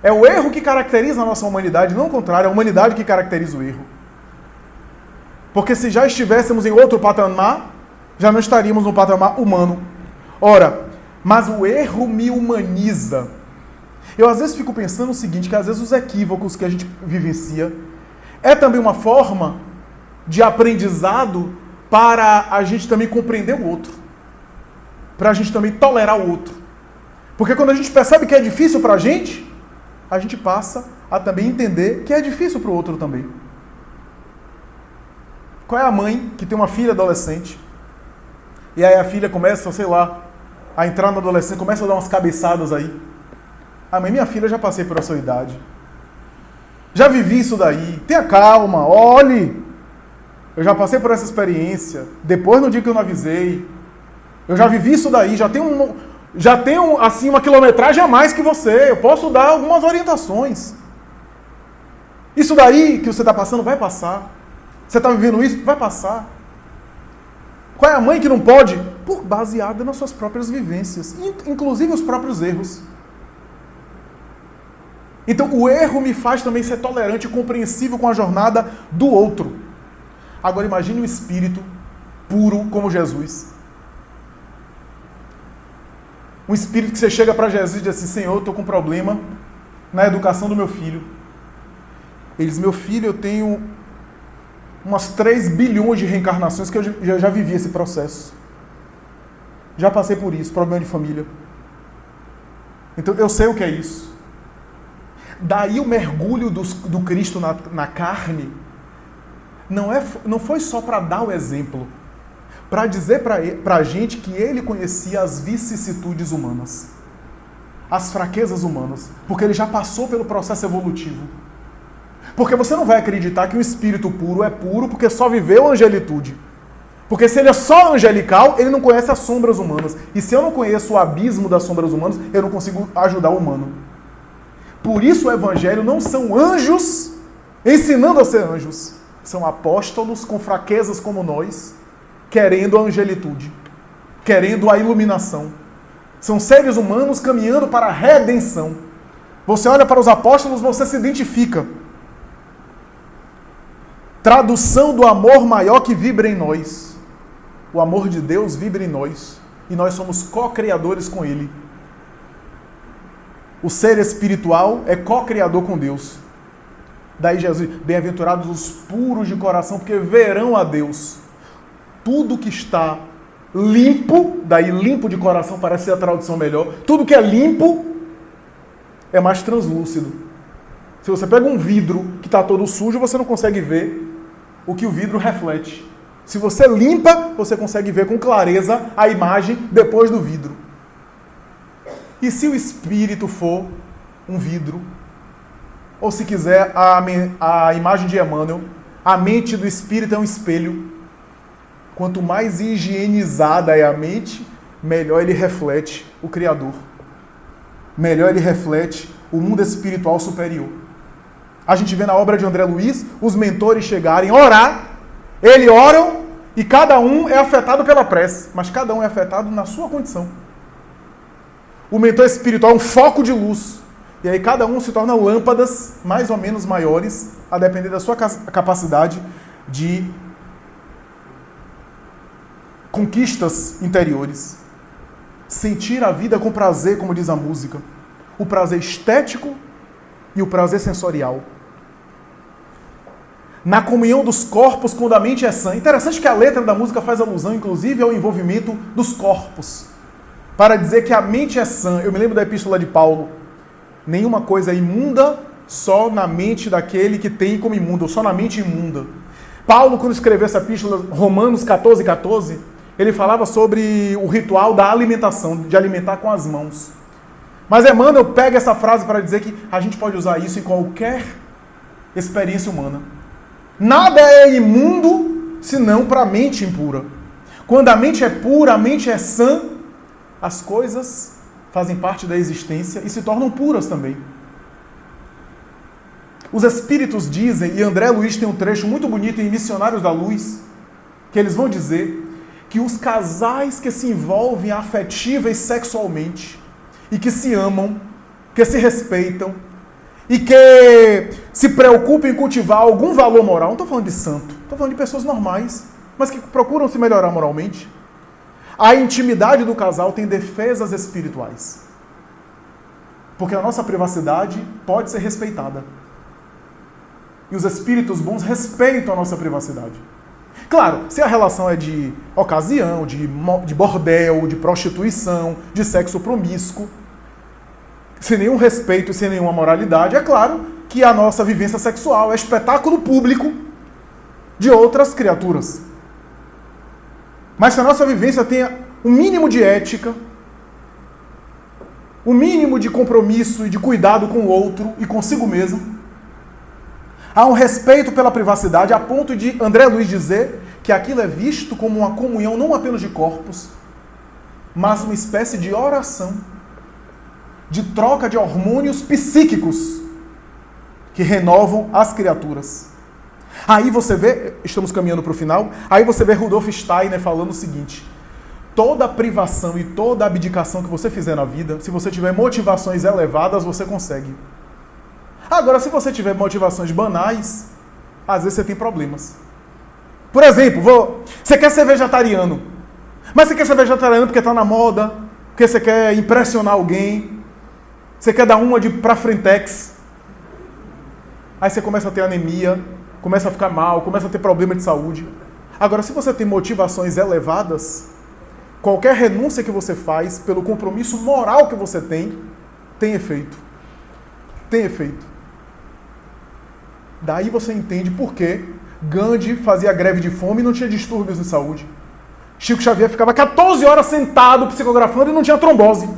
É o erro que caracteriza a nossa humanidade, não o contrário, é a humanidade que caracteriza o erro. Porque se já estivéssemos em outro patamar, já não estaríamos no patamar humano. Ora, mas o erro me humaniza. Eu às vezes fico pensando o seguinte, que às vezes os equívocos que a gente vivencia é também uma forma de aprendizado para a gente também compreender o outro. Para a gente também tolerar o outro. Porque quando a gente percebe que é difícil para a gente passa a também entender que é difícil para o outro também. Qual é a mãe que tem uma filha adolescente e aí a filha começa, sei lá, a entrar na adolescência, começa a dar umas cabeçadas aí? Ah, mãe, minha filha, já passei por essa idade. Já vivi isso daí. Tenha calma, olhe. Eu já passei por essa experiência. Depois, no dia que eu não avisei. Eu já vivi isso daí. Já tenho assim, uma quilometragem a mais que você. Eu posso dar algumas orientações. Isso daí que você está passando vai passar. Você está vivendo isso? Vai passar. Qual é a mãe que não pode? Baseada nas suas próprias vivências. Inclusive os próprios erros. Então, o erro me faz também ser tolerante e compreensível com a jornada do outro. Agora, imagine um espírito puro como Jesus. Um espírito que você chega para Jesus e diz assim, Senhor, eu estou com um problema na educação do meu filho. Ele diz, meu filho, eu tenho umas 3 bilhões de reencarnações que eu já vivi esse processo. Já passei por isso, problema de família. Então, eu sei o que é isso. Daí o mergulho do Cristo na carne não foi só para dar o exemplo, para dizer para a gente que ele conhecia as vicissitudes humanas, as fraquezas humanas, porque ele já passou pelo processo evolutivo. Porque você não vai acreditar que um espírito puro é puro porque só viveu a angelitude. Porque se ele é só angelical, ele não conhece as sombras humanas. E se eu não conheço o abismo das sombras humanas, eu não consigo ajudar o humano. Por isso o evangelho não são anjos ensinando a ser anjos. São apóstolos com fraquezas como nós, querendo a angelitude, querendo a iluminação. São seres humanos caminhando para a redenção. Você olha para os apóstolos, você se identifica. Tradução do amor maior que vibra em nós. O amor de Deus vibra em nós. E nós somos co-criadores com Ele. O ser espiritual é co-criador com Deus. Daí Jesus, bem-aventurados os puros de coração, porque verão a Deus. Tudo que está limpo, daí limpo de coração parece ser a tradução melhor, tudo que é limpo é mais translúcido. Se você pega um vidro que está todo sujo, você não consegue ver o que o vidro reflete. Se você limpa, você consegue ver com clareza a imagem depois do vidro. E se o espírito for um vidro, ou se quiser a imagem de Emmanuel, a mente do espírito é um espelho. Quanto mais higienizada é a mente, melhor ele reflete o Criador. Melhor ele reflete o mundo espiritual superior. A gente vê na obra de André Luiz os mentores chegarem, orar, eles oram e cada um é afetado pela prece, mas cada um é afetado na sua condição. O mentor espiritual é um foco de luz. E aí cada um se torna lâmpadas mais ou menos maiores, a depender da sua capacidade de conquistas interiores. Sentir a vida com prazer, como diz a música. O prazer estético e o prazer sensorial. Na comunhão dos corpos quando a mente é sã. Interessante que a letra da música faz alusão, inclusive, ao envolvimento dos corpos. Para dizer que a mente é sã. Eu me lembro da epístola de Paulo. Nenhuma coisa é imunda só na mente daquele que tem como imunda, ou só na mente imunda. Paulo, quando escreveu essa epístola, Romanos 14, ele falava sobre o ritual da alimentação, de alimentar com as mãos. Mas Emmanuel pega essa frase para dizer que a gente pode usar isso em qualquer experiência humana. Nada é imundo senão para a mente impura. Quando a mente é pura, a mente é sã, as coisas fazem parte da existência e se tornam puras também. Os espíritos dizem, e André Luiz tem um trecho muito bonito em Missionários da Luz, que eles vão dizer que os casais que se envolvem afetiva e sexualmente, e que se amam, que se respeitam, e que se preocupam em cultivar algum valor moral, não estou falando de santo, Estou falando de pessoas normais, mas que procuram se melhorar moralmente. A intimidade do casal tem defesas espirituais. Porque a nossa privacidade pode ser respeitada. E os espíritos bons respeitam a nossa privacidade. Claro, se a relação é de ocasião, de bordel, de prostituição, de sexo promíscuo, sem nenhum respeito e sem nenhuma moralidade, é claro que a nossa vivência sexual é espetáculo público de outras criaturas. Mas se a nossa vivência tenha um mínimo de ética, um mínimo de compromisso e de cuidado com o outro e consigo mesmo, há um respeito pela privacidade a ponto de André Luiz dizer que aquilo é visto como uma comunhão não apenas de corpos, mas uma espécie de oração, de troca de hormônios psíquicos que renovam as criaturas. Aí você vê, estamos caminhando para o final, aí você vê Rudolf Steiner falando o seguinte: toda privação e toda abdicação que você fizer na vida, se você tiver motivações elevadas, você consegue. Agora, se você tiver motivações banais, às vezes você tem problemas. Por exemplo, você quer ser vegetariano, mas você quer ser vegetariano porque está na moda, porque você quer impressionar alguém, você quer dar uma pra frentex. Aí você começa a ter anemia, começa a ficar mal, começa a ter problema de saúde. Agora, se você tem motivações elevadas, qualquer renúncia que você faz, pelo compromisso moral que você tem efeito. Tem efeito. Daí você entende por que Gandhi fazia greve de fome e não tinha distúrbios de saúde. Chico Xavier ficava 14 horas sentado psicografando e não tinha trombose.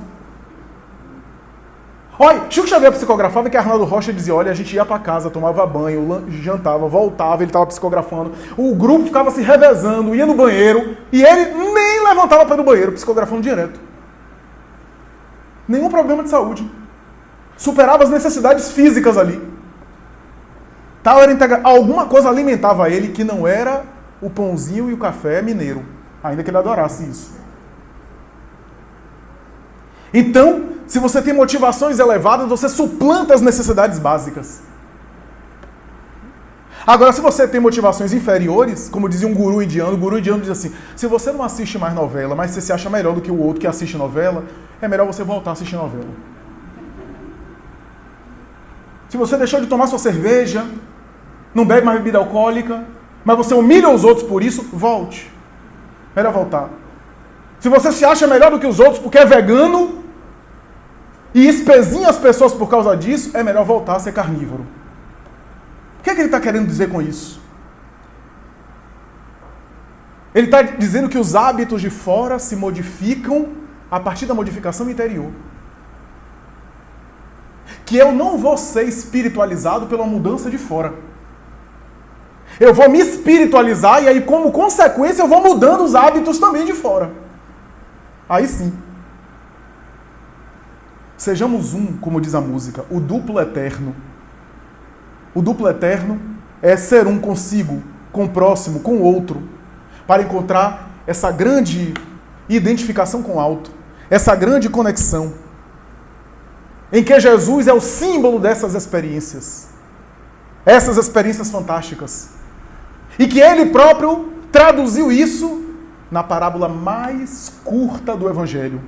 Olha, Chico Xavier psicografava que Arnaldo Rocha dizia: olha, a gente ia para casa, tomava banho, jantava, voltava, ele estava psicografando. O grupo ficava se revezando, ia no banheiro e ele nem levantava para ir no banheiro, psicografando direto. Nenhum problema de saúde. Superava as necessidades físicas ali. Tal era alguma coisa alimentava ele que não era o pãozinho e o café mineiro, ainda que ele adorasse isso. Então, se você tem motivações elevadas, você suplanta as necessidades básicas. Agora, se você tem motivações inferiores, como dizia um guru indiano, o guru indiano diz assim: se você não assiste mais novela, mas você se acha melhor do que o outro que assiste novela, é melhor você voltar a assistir novela. Se você deixou de tomar sua cerveja, não bebe mais bebida alcoólica, mas você humilha os outros por isso, volte. Melhor voltar. Se você se acha melhor do que os outros porque é vegano e espezinha as pessoas por causa disso, é melhor voltar a ser carnívoro. O que é que ele está querendo dizer com isso? Ele está dizendo que os hábitos de fora se modificam a partir da modificação interior. Que eu não vou ser espiritualizado pela mudança de fora. Eu vou me espiritualizar e aí, como consequência, eu vou mudando os hábitos também de fora. Aí sim. Sejamos um, como diz a música, o duplo eterno. O duplo eterno é ser um consigo, com o próximo, com o outro, para encontrar essa grande identificação com o alto, essa grande conexão, em que Jesus é o símbolo dessas experiências fantásticas. E que ele próprio traduziu isso na parábola mais curta do Evangelho.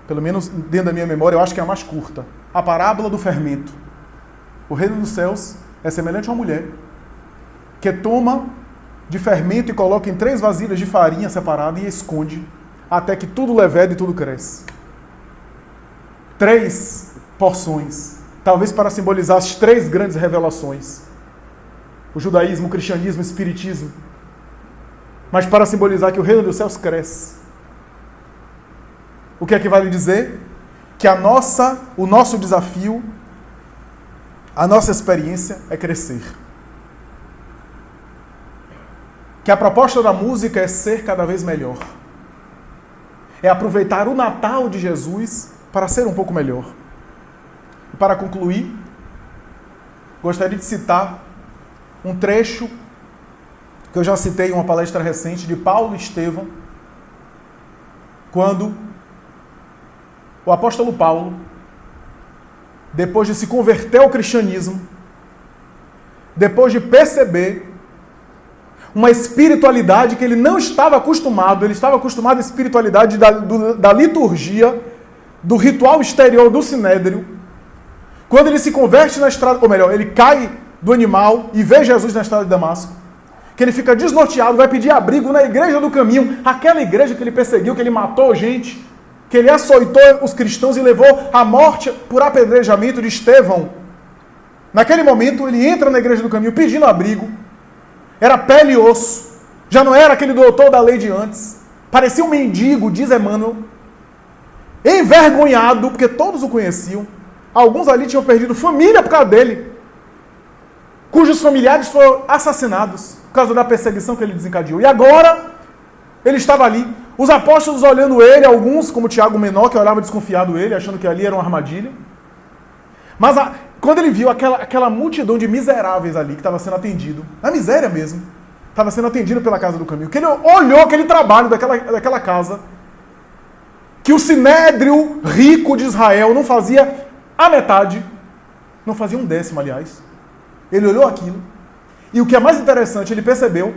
Pelo menos dentro da minha memória, eu acho que é a mais curta. A parábola do fermento. O reino dos céus é semelhante a uma mulher que toma de fermento e coloca em 3 vasilhas de farinha separada e esconde até que tudo leveda e tudo cresce. 3 porções, talvez para simbolizar as 3 grandes revelações. O judaísmo, o cristianismo, o espiritismo. Mas para simbolizar que o reino dos céus cresce. O que é que vale dizer? Que o nosso desafio, a nossa experiência é crescer. Que a proposta da música é ser cada vez melhor. É aproveitar o Natal de Jesus para ser um pouco melhor. E para concluir, gostaria de citar um trecho que eu já citei em uma palestra recente de Paulo Estevão, quando o apóstolo Paulo, depois de se converter ao cristianismo, depois de perceber uma espiritualidade que ele não estava acostumado. Ele estava acostumado à espiritualidade da liturgia, do ritual exterior do sinédrio. Quando ele se converte na estrada, ou melhor, ele cai do animal e vê Jesus na estrada de Damasco, que ele fica desnorteado, vai pedir abrigo na igreja do caminho, aquela igreja que ele perseguiu, que ele matou gente, que ele açoitou os cristãos e levou à morte por apedrejamento de Estevão. Naquele momento, ele entra na igreja do caminho pedindo abrigo. Era pele e osso. Já não era aquele doutor da lei de antes. Parecia um mendigo, diz Emmanuel. Envergonhado, porque todos o conheciam. Alguns ali tinham perdido família por causa dele, cujos familiares foram assassinados por causa da perseguição que ele desencadeou. E agora, ele estava ali. Os apóstolos olhando ele, alguns, como Tiago Menor, que olhava desconfiado ele, achando que ali era uma armadilha. Mas quando ele viu aquela multidão de miseráveis ali que estava sendo atendido, na miséria mesmo, estava sendo atendido pela Casa do Caminho, que ele olhou aquele trabalho daquela casa, que o sinédrio rico de Israel não fazia a metade, não fazia 1/10, aliás. Ele olhou aquilo, e o que é mais interessante, ele percebeu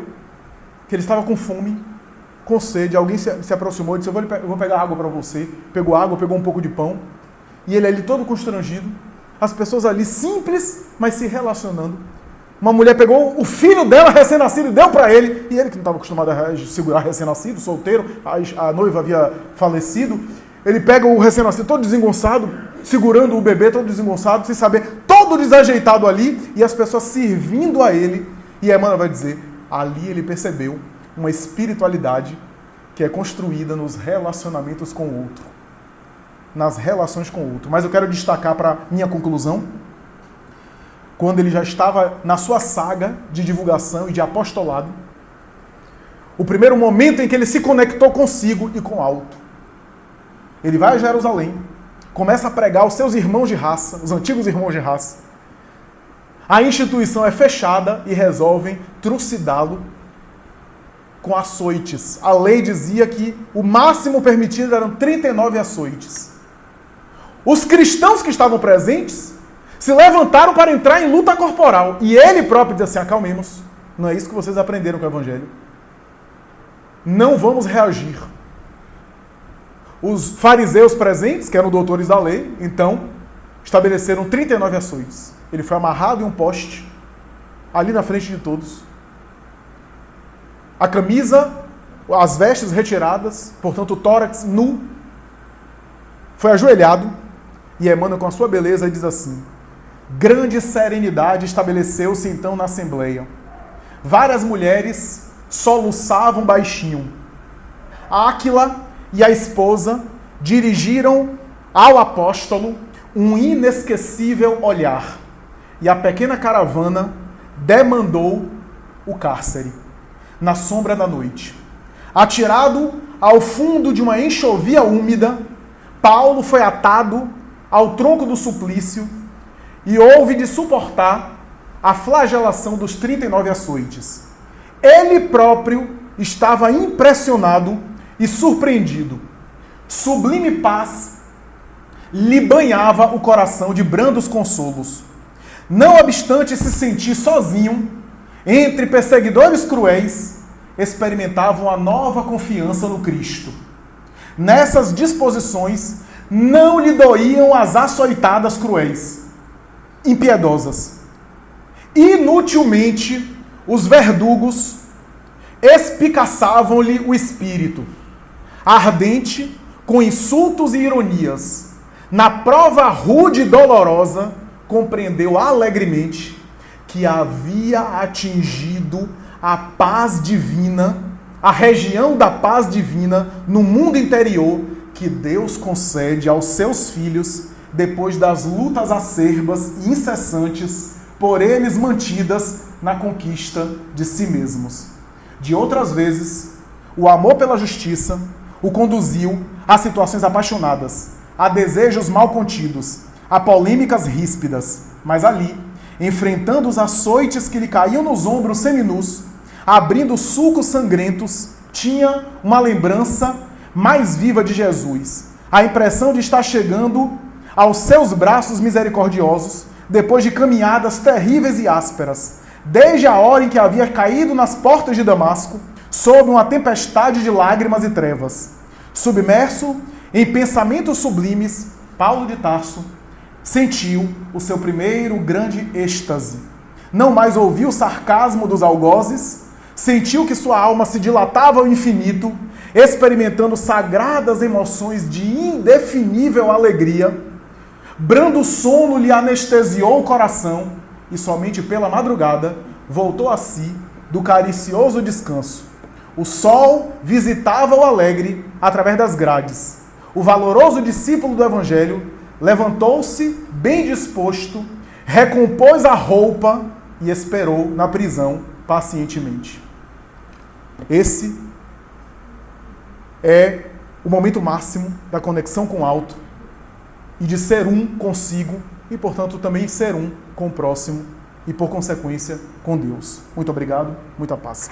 que ele estava com fome, com sede. Alguém se aproximou e disse: eu vou pegar água para você. Pegou água, pegou um pouco de pão, e ele ali todo constrangido, as pessoas ali simples, mas se relacionando. Uma mulher pegou o filho dela recém-nascido e deu para ele, e ele que não estava acostumado a segurar recém-nascido, solteiro, a noiva havia falecido, ele pega o recém-nascido todo desengonçado, segurando o bebê todo desengonçado, sem saber, todo desajeitado ali, e as pessoas servindo a ele. E Emmanuel vai dizer, ali ele percebeu uma espiritualidade que é construída nos relacionamentos com o outro, nas relações com o outro. Mas eu quero destacar para minha conclusão, quando ele já estava na sua saga de divulgação e de apostolado, o primeiro momento em que ele se conectou consigo e com o alto. Ele vai a Jerusalém, começa a pregar aos seus irmãos de raça, os antigos irmãos de raça. A instituição é fechada e resolvem trucidá-lo com açoites. A lei dizia que o máximo permitido eram 39 açoites. Os cristãos que estavam presentes se levantaram para entrar em luta corporal. E ele próprio diz assim: acalmemos, não é isso que vocês aprenderam com o Evangelho. Não vamos reagir. Os fariseus presentes, que eram doutores da lei, então, estabeleceram 39 açoites. Ele foi amarrado em um poste, ali na frente de todos. A camisa, as vestes retiradas, portanto o tórax nu, foi ajoelhado, e Emmanuel, com a sua beleza, diz assim: grande serenidade estabeleceu-se então na Assembleia. Várias mulheres soluçavam baixinho. Áquila e a esposa dirigiram ao apóstolo um inesquecível olhar, e a pequena caravana demandou o cárcere. Na sombra da noite, atirado ao fundo de uma enxovia úmida, Paulo foi atado ao tronco do suplício e houve de suportar a flagelação dos 39 açoites. Ele próprio estava impressionado e surpreendido. Sublime paz lhe banhava o coração de brandos consolos. Não obstante se sentir sozinho, entre perseguidores cruéis, experimentavam uma nova confiança no Cristo. Nessas disposições, não lhe doíam as açoitadas cruéis, impiedosas. Inutilmente, os verdugos espicaçavam-lhe o espírito, ardente com insultos e ironias. Na prova rude e dolorosa, compreendeu alegremente que havia atingido a paz divina, a região da paz divina no mundo interior que Deus concede aos seus filhos depois das lutas acerbas e incessantes por eles mantidas na conquista de si mesmos. De outras vezes, o amor pela justiça o conduziu a situações apaixonadas, a desejos mal contidos, a polêmicas ríspidas, mas ali, enfrentando os açoites que lhe caíam nos ombros seminus, abrindo sulcos sangrentos, tinha uma lembrança mais viva de Jesus, a impressão de estar chegando aos seus braços misericordiosos, depois de caminhadas terríveis e ásperas, desde a hora em que havia caído nas portas de Damasco, sob uma tempestade de lágrimas e trevas. Submerso em pensamentos sublimes, Paulo de Tarso sentiu o seu primeiro grande êxtase. Não mais ouviu o sarcasmo dos algozes, sentiu que sua alma se dilatava ao infinito, experimentando sagradas emoções de indefinível alegria. Brando sono lhe anestesiou o coração e somente pela madrugada voltou a si do caricioso descanso. O sol visitava o alegre através das grades. O valoroso discípulo do Evangelho levantou-se bem disposto, recompôs a roupa e esperou na prisão pacientemente. Esse é o momento máximo da conexão com o alto e de ser um consigo e, portanto, também ser um com o próximo e, por consequência, com Deus. Muito obrigado, muita paz.